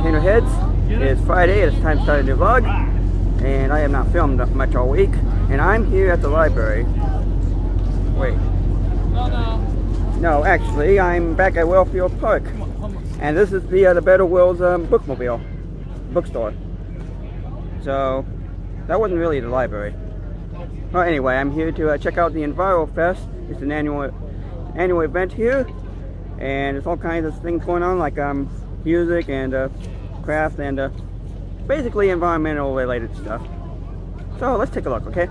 Entertainerheads. It's Friday, it's time to start a new vlog, and I have not filmed much all week, and I'm here at the library. Wait. No, actually, I'm back at Wellfield Park, and this is the Better Wills bookstore. So, that wasn't really the library. Well, anyway, I'm here to check out the Enviro-Fest. It's an annual event here, and there's all kinds of things going on, like music and crafts and basically environmental related stuff. So let's take a look, okay?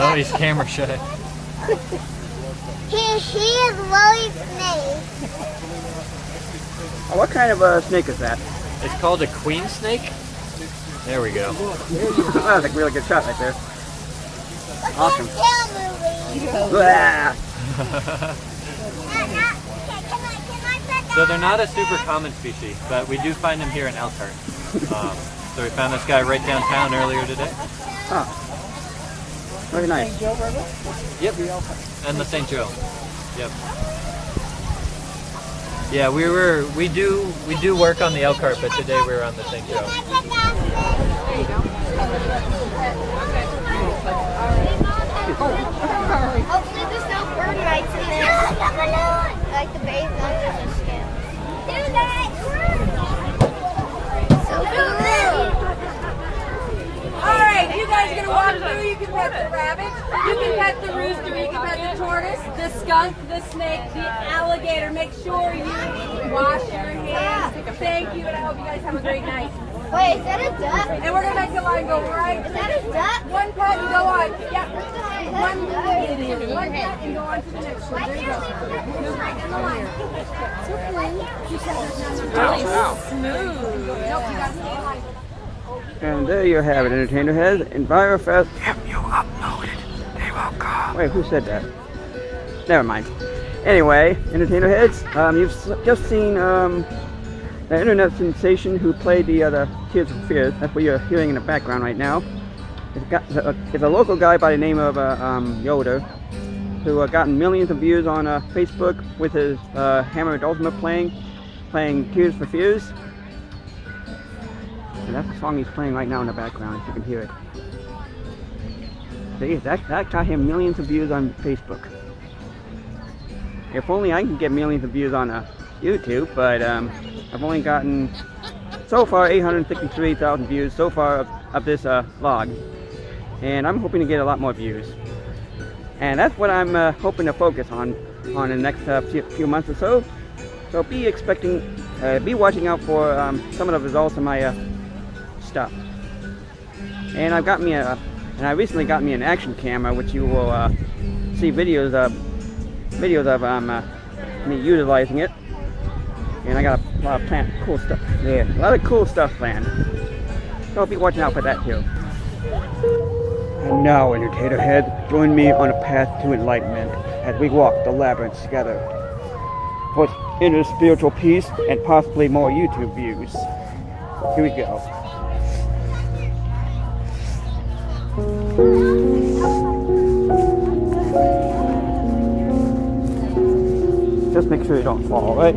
Oh, he's camera shy. He is really snake. Oh, what kind of snake is that? It's called a queen snake. There we go. That was a really good shot right there. Awesome. So they're not a super common species, but we do find them here in Elkhart. So we found this guy right downtown earlier today. Oh, very nice. Yep, and the St. Joe. Yep. Yeah, we do work on the Elkhart, but today we were on the St. Joe. There you go. Hopefully there's no bird mites in there. Like the base on the skin. Do that! So cool! Alright, you guys are going to walk through. You can pet the rabbit, you can pet the rooster, you can pet the tortoise, the skunk, the snake, the alligator. Make sure you wash your hands. Thank you, and I hope you guys have a great night. Wait, is that a duck? And we're going to make the line go right. Is that a duck? One pet and go on. Yep. One One pet and go on to the next one. There you go. Move right in the line. Ow, Smooth. Nope, you got to stay in line. And there you have it, Entertainerhead. Enviro-Fest. Yep, you uploaded. They will come. Wait, who said that? Never mind. Anyway, Entertainerheads, you've just seen the internet sensation who played the Tears for Fears. That's what you're hearing in the background right now. It's a local guy by the name of Yoder, who gotten millions of views on Facebook with his hammer Dulcimer playing Tears for Fears. And that's the song he's playing right now in the background, if you can hear it. See, that got him millions of views on Facebook. If only I can get millions of views on YouTube, but I've only gotten, so far, 863,000 views so far of this vlog. And I'm hoping to get a lot more views. And that's what I'm hoping to focus on the next few months or so. So be watching out for some of the results of my stuff. And I recently got me an action camera, which you will see videos of me utilizing it. And I got a lot of cool stuff there. A lot of cool stuff planned. So be watching out for that too. And now, Entertainerhead, join me on a path to enlightenment as we walk the labyrinth together for inner spiritual peace and possibly more YouTube views. Here we go. Just make sure you don't fall, right?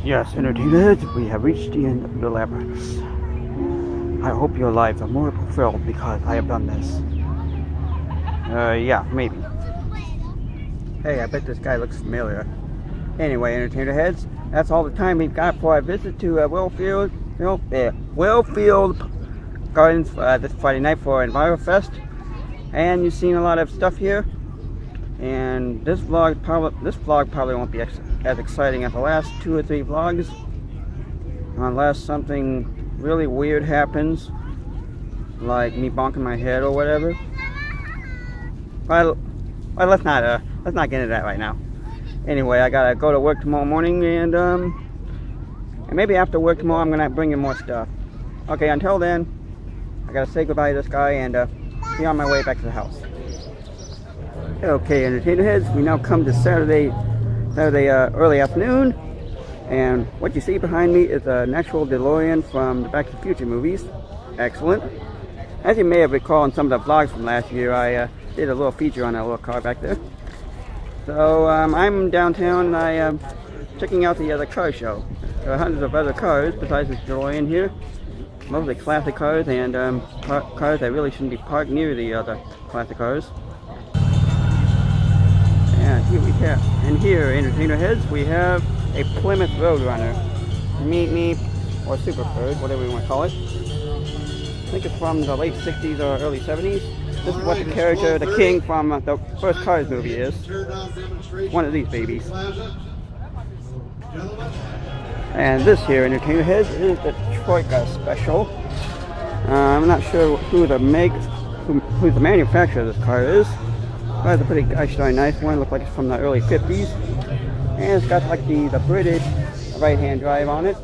Yes, Entertainerhead, we have reached the end of the labyrinth. I hope your lives are more fulfilled because I have done this. Yeah, maybe. Hey, I bet this guy looks familiar. Anyway, Entertainerheads, that's all the time we've got for our visit to Wellfield Gardens this Friday night for Enviro-Fest. And you've seen a lot of stuff here. And this vlog probably won't be as exciting as the last 2 or 3 vlogs, unless something really weird happens, like me bonking my head or whatever. Well, let's not get into that right now. Anyway, I gotta go to work tomorrow morning, and maybe after work tomorrow I'm gonna bring in more stuff. Okay, until then, I gotta say goodbye to this guy and be on my way back to the house. Okay, Entertainerheads, we now come to Saturday early afternoon, and what you see behind me is an actual Delorean from the Back to the Future movies. Excellent. As you may have recalled in some of the vlogs from last year, I did a little feature on that little car back there. So I'm downtown and I'm checking out the other car show. There are hundreds of other cars besides this Delorean here. Mostly classic cars and cars that really shouldn't be parked near the other classic cars. And here, Entertainerheads, we have a Plymouth Roadrunner. Meep Meep, or Super Bird, whatever you want to call it. I think it's from the late 60s or early 70s. This is what the character, the king from the first Cars movie is. One of these babies. And this here, Entertainerheads, is the Troika Special. I'm not sure who the manufacturer of this car is. But it's a pretty gosh darn nice one. Looks like it's from the early 50s. And it's got like the British right-hand drive on it.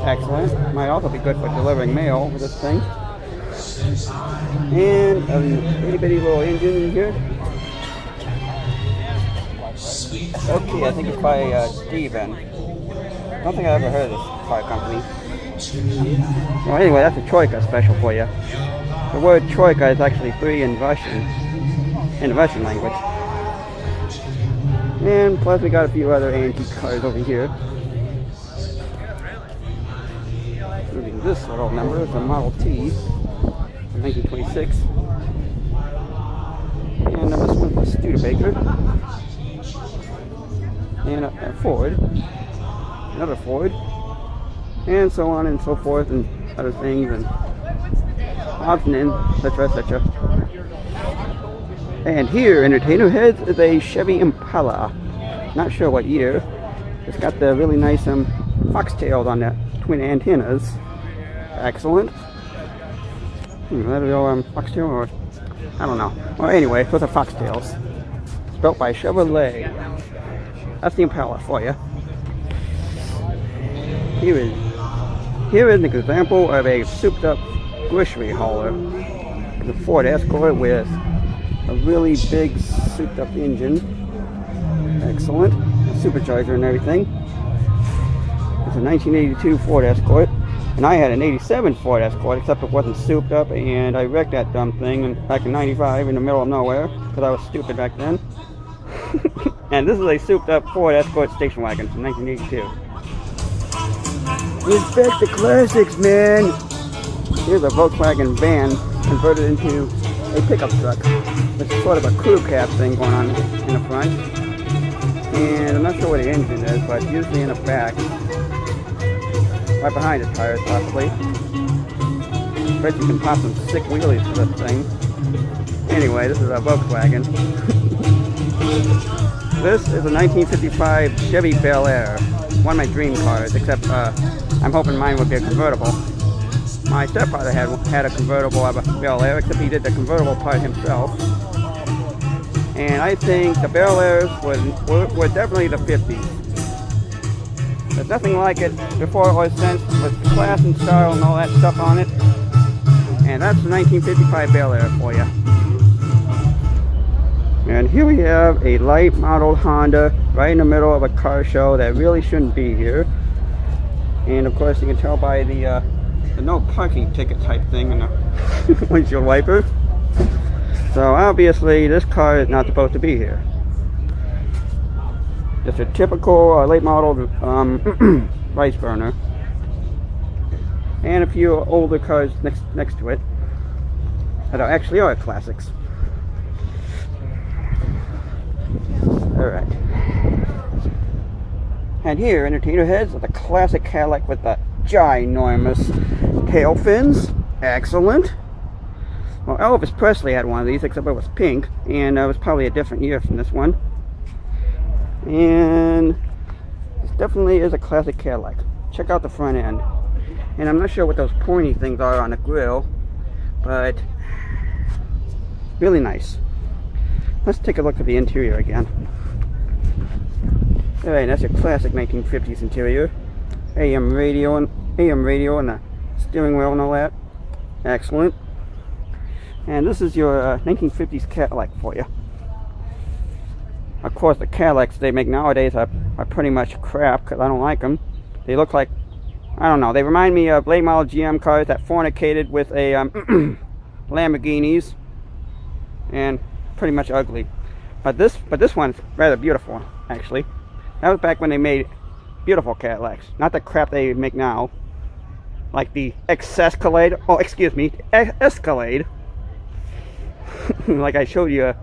Excellent. Might also be good for delivering mail with this thing. And a itty bitty little engine in here. Okay, I think it's by Steven. I don't think I've ever heard of this car company. Well, anyway, that's a Troika Special for you. The word Troika is actually 3 in Russian. In the Russian language. And plus we got a few other antique cars over here. Including this little number, it's a Model T from 1926. And this one's a Studebaker. And a Ford. Another Ford. And so on and so forth, and other things, and odds and ends, etc., etc. And here, Entertainerheads, is a Chevy Impala. Not sure what year. It's got the really nice foxtails on the twin antennas. Excellent. That real foxtail, or I don't know. Well, anyway, those are foxtails. It's built by Chevrolet. That's the Impala for you. Here is an example of a souped-up grocery hauler. The Ford Escort with a really big souped-up engine. Excellent. A supercharger and everything. It's a 1982 Ford Escort. And I had an 87 Ford Escort, except it wasn't souped up, and I wrecked that dumb thing back in 95 in the middle of nowhere, because I was stupid back then. And this is a souped up Ford Escort station wagon from 1982. Respect the classics, man! Here's a Volkswagen van converted into a pickup truck. It's sort of a crew cab thing going on in the front. And I'm not sure what the engine is, but usually in the back. Right behind the tires, possibly. Bet you can pop some sick wheelies to this thing. Anyway, this is a Volkswagen. This is a 1955 Chevy Bel Air. One of my dream cars, except I'm hoping mine would be a convertible. My stepfather had a convertible of a Bel Air, except he did the convertible part himself. And I think the Bel Airs were definitely the 50s. There's nothing like it before or since, with class and style and all that stuff on it. And that's the 1955 Bel Air for you. And here we have a light model Honda right in the middle of a car show that really shouldn't be here. And of course you can tell by the no parking ticket type thing in the windshield wiper. So obviously this car is not supposed to be here. Just a typical late model rice burner. And a few older cars next to it that actually are classics. Alright. And here, Entertainerheads, with a classic Cadillac with the ginormous tail fins. Excellent. Well, Elvis Presley had one of these, except it was pink, and it was probably a different year from this one. And this definitely is a classic Cadillac. Check out the front end. And I'm not sure what those pointy things are on the grill, but really nice. Let's take a look at the interior again. Alright, that's your classic 1950s interior. AM radio and the steering wheel and all that. Excellent. And this is your 1950s Cadillac for you. Of course, the Cadillacs they make nowadays are pretty much crap because I don't like them. They look like, I don't know, they remind me of late model GM cars that fornicated with a Lamborghinis, and pretty much ugly. But this one's rather beautiful, actually. That was back when they made beautiful Cadillacs, not the crap they make now, like the Escalade. Oh, excuse me, Escalade. Like I showed you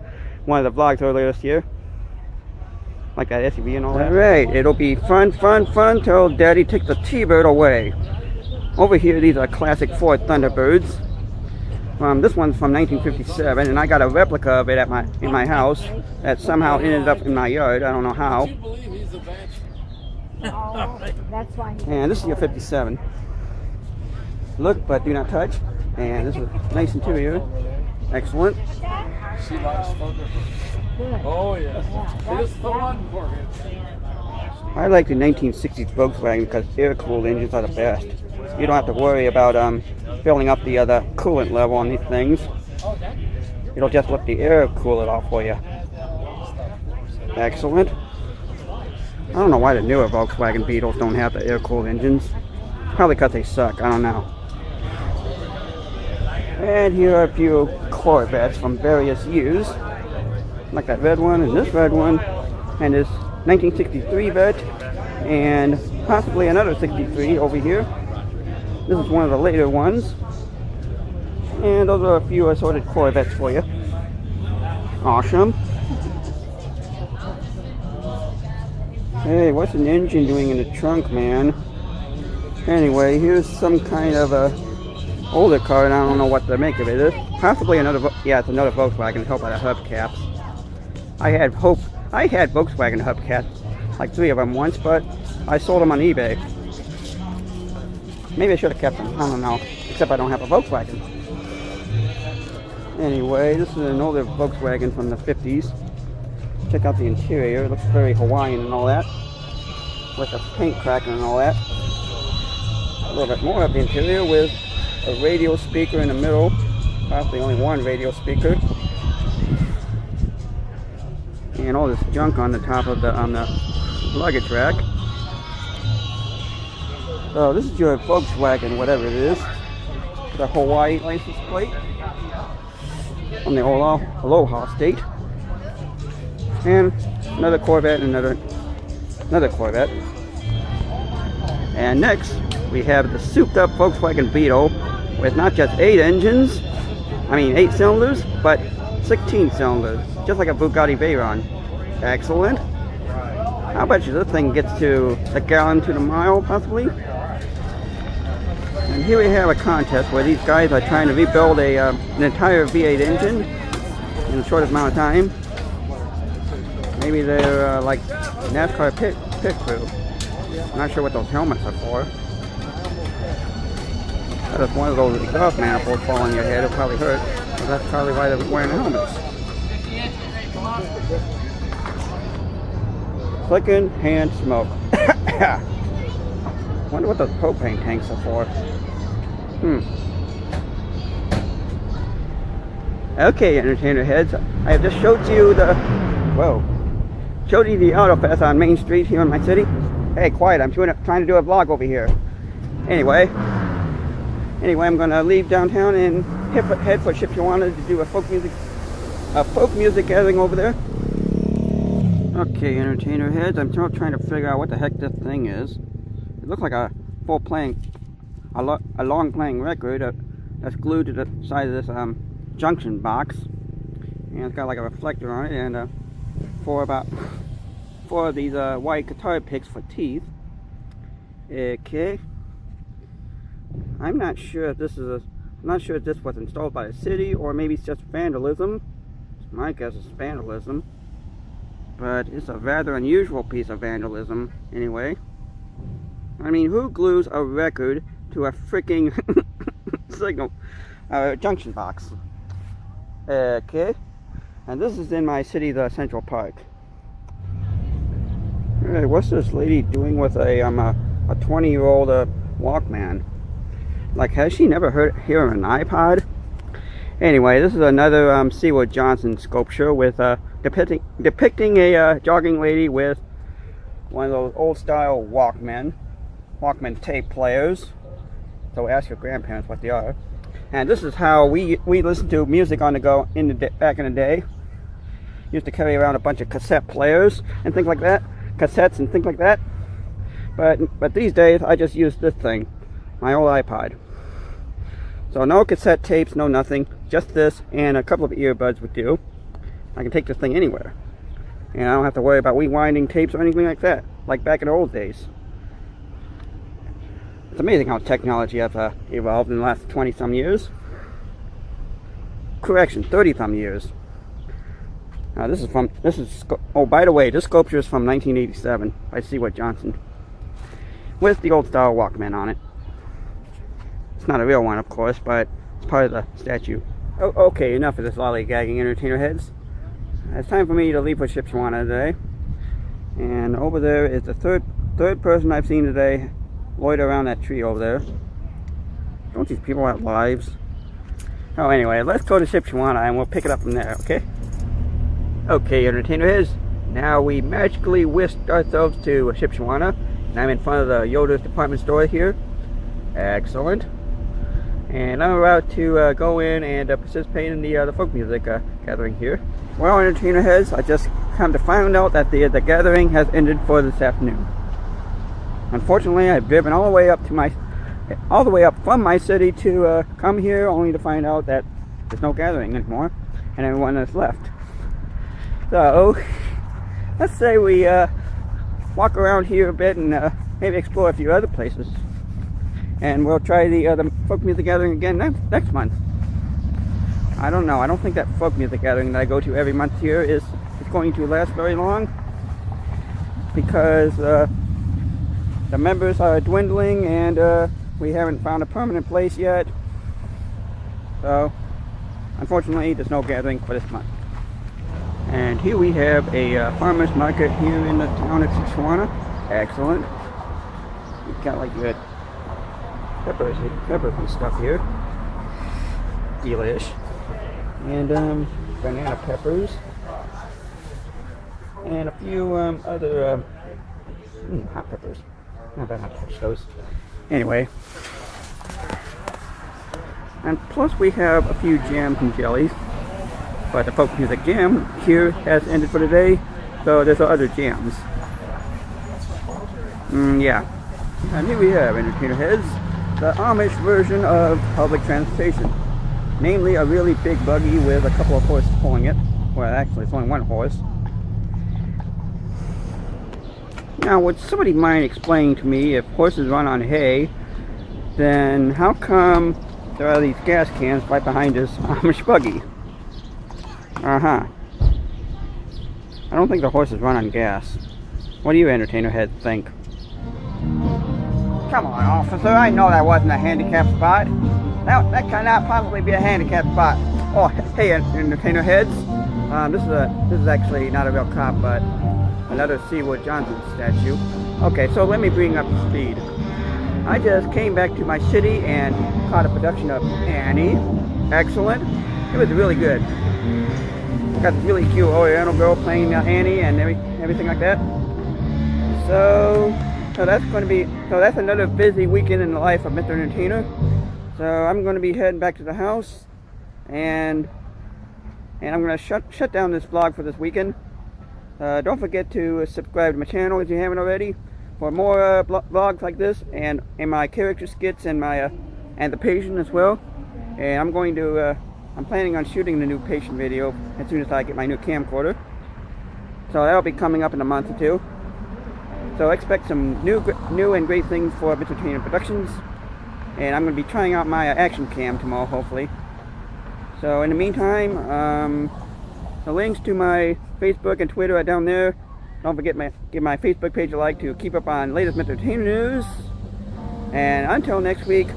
one of the vlogs earlier this year. Like that SUV and all that. Alright, it'll be fun till Daddy takes the T-Bird away. Over here, these are classic Ford Thunderbirds. This one's from 1957, and I got a replica of it in my house that somehow ended up in my yard. I don't know how. And this is your 57. Look, but do not touch. And this is a nice interior. Excellent. She likes photography. Oh yeah, it's the one for me. I like the 1960s Volkswagen because air-cooled engines are the best. You don't have to worry about filling up the coolant level on these things. It'll just let the air cool it off for you. Excellent. I don't know why the newer Volkswagen Beetles don't have the air-cooled engines. Probably because they suck. I don't know. And here are a few Corvettes from various years. Like that red one and this red one. And this 1963 vet. And possibly another 63 over here. This is one of the later ones. And those are a few assorted Corvettes for you. Awesome. Hey, what's an engine doing in the trunk, man? Anyway, here's some kind of a older car, and I don't know what to make of it. It's possibly another, yeah, it's another Volkswagen helped by the hubcaps. I had Volkswagen hubcaps, like 3 of them once, but I sold them on eBay. Maybe I should have kept them, I don't know. Except I don't have a Volkswagen. Anyway, this is an older Volkswagen from the 50s. Check out the interior, it looks very Hawaiian and all that. With the paint cracking and all that. A little bit more of the interior with a radio speaker in the middle. Possibly only one radio speaker. And all this junk on the top of the luggage rack. So this is your Volkswagen, whatever it is. The Hawaii license plate. From the Aloha state. And another Corvette and another Corvette. And next we have the souped up Volkswagen Beetle with not just 8 cylinders, but 16 cylinders, just like a Bugatti Veyron. Excellent. How about you, this thing gets to a gallon to the mile, possibly? And here we have a contest where these guys are trying to rebuild an entire V8 engine in the shortest amount of time. Maybe they're like NASCAR pit crew. I'm not sure what those helmets are for. If one of those exhaust manifolds fall on your head, it'll probably hurt. But that's probably why they're wearing helmets. Second hand smoke. Wonder what those propane tanks are for. Okay, entertainer heads, I have just showed you the Auto-Fest on Main Street here in my city. Hey, quiet! I'm trying to do a vlog over here. Anyway, I'm gonna leave downtown and head for Shipshewana to do a folk music gathering over there. Okay, entertainer heads, I'm still trying to figure out what the heck this thing is. It looks like a a long playing record that's glued to the side of this junction box, and it's got like a reflector on it, and four of these white guitar picks for teeth. Okay, I'm not sure if this was installed by the city or maybe it's just vandalism. My guess is vandalism, but it's a rather unusual piece of vandalism anyway. I mean, who glues a record to a freaking signal junction box? Okay, and this is in my city, the Central Park. Hey, what's this lady doing with a 20-year-old Walkman? Like, has she never heard an iPod? Anyway, this is another Seward Johnson sculpture with depicting a jogging lady with one of those old-style Walkman tape players. So ask your grandparents what they are. And this is how we listened to music on the go back in the day. Used to carry around a bunch of cassette players and things like that, cassettes and things like that. But these days I just use this thing, my old iPod. So no cassette tapes, no nothing, just this and a couple of earbuds would do. I can take this thing anywhere, and I don't have to worry about rewinding tapes or anything like that, like back in the old days. It's amazing how technology has evolved in the last 20-some years. Correction, 30-some years. Now oh, by the way, this sculpture is from 1987 by Seward Johnson, with the old style Walkman on it. It's not a real one, of course, but it's part of the statue. Oh, okay, enough of this lollygagging, entertainer heads. It's time for me to leave for Shipshewana today. And over there is the third person I've seen today loiter around that tree over there. Don't these people have lives? Oh, anyway, let's go to Shipshewana and we'll pick it up from there, okay? Okay, entertainer heads. Now we magically whisked ourselves to Shipshewana, and I'm in front of the Yoder's department store here. Excellent. And I'm about to go in and participate in the folk music gathering here. Well, entertainer heads, I just come to find out that the gathering has ended for this afternoon. Unfortunately, I've driven all the way up from my city to come here, only to find out that there's no gathering anymore, and everyone has left. So let's say we walk around here a bit and maybe explore a few other places. And we'll try the folk music gathering again next month. I don't know. I don't think that folk music gathering that I go to every month here is going to last very long, because the members are dwindling and we haven't found a permanent place yet. So unfortunately, there's no gathering for this month. And here we have a farmer's market here in the town of Shipshewana. Excellent. We've got like good peppers and stuff here. Delish. And banana peppers. And a few other hot peppers. Not bad, not touch those. Anyway. And plus we have a few jams and jellies. But the folk music jam here has ended for today, so there's other jams. Yeah. And here we have, entertainer heads, the Amish version of public transportation. Namely, a really big buggy with a couple of horses pulling it. Well, actually, it's only one horse. Now, would somebody mind explaining to me, if horses run on hay, then how come there are these gas cans right behind this Amish buggy? I don't think the horses run on gas. What do you entertainer heads think? Come on, officer, I know that wasn't a handicap spot. That cannot possibly be a handicap spot. Oh, hey, entertainer heads. This is actually not a real cop, but another Seward Johnson statue. Okay, so let me bring up the speed. I just came back to my city and caught a production of Annie. Excellent. It was really good. Got this really cute Oriental girl playing Annie and everything like that. So that's another busy weekend in the life of Mr. Entertainer. So I'm going to be heading back to the house, and I'm going to shut down this vlog for this weekend. Don't forget to subscribe to my channel if you haven't already for more vlogs like this, and my character skits and my and the patient as well. And I'm going to I'm planning on shooting the new patient video as soon as I get my new camcorder. So that'll be coming up in a month or two. So expect some new and great things for Entertainer Productions. And I'm going to be trying out my action cam tomorrow, hopefully. So in the meantime, the links to my Facebook and Twitter are down there. Don't forget give my Facebook page a like to keep up on latest entertainment news. And until next week,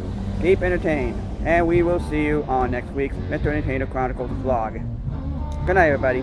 keep entertained. And we will see you on next week's Mr. Entertainer Chronicles vlog. Good night, everybody.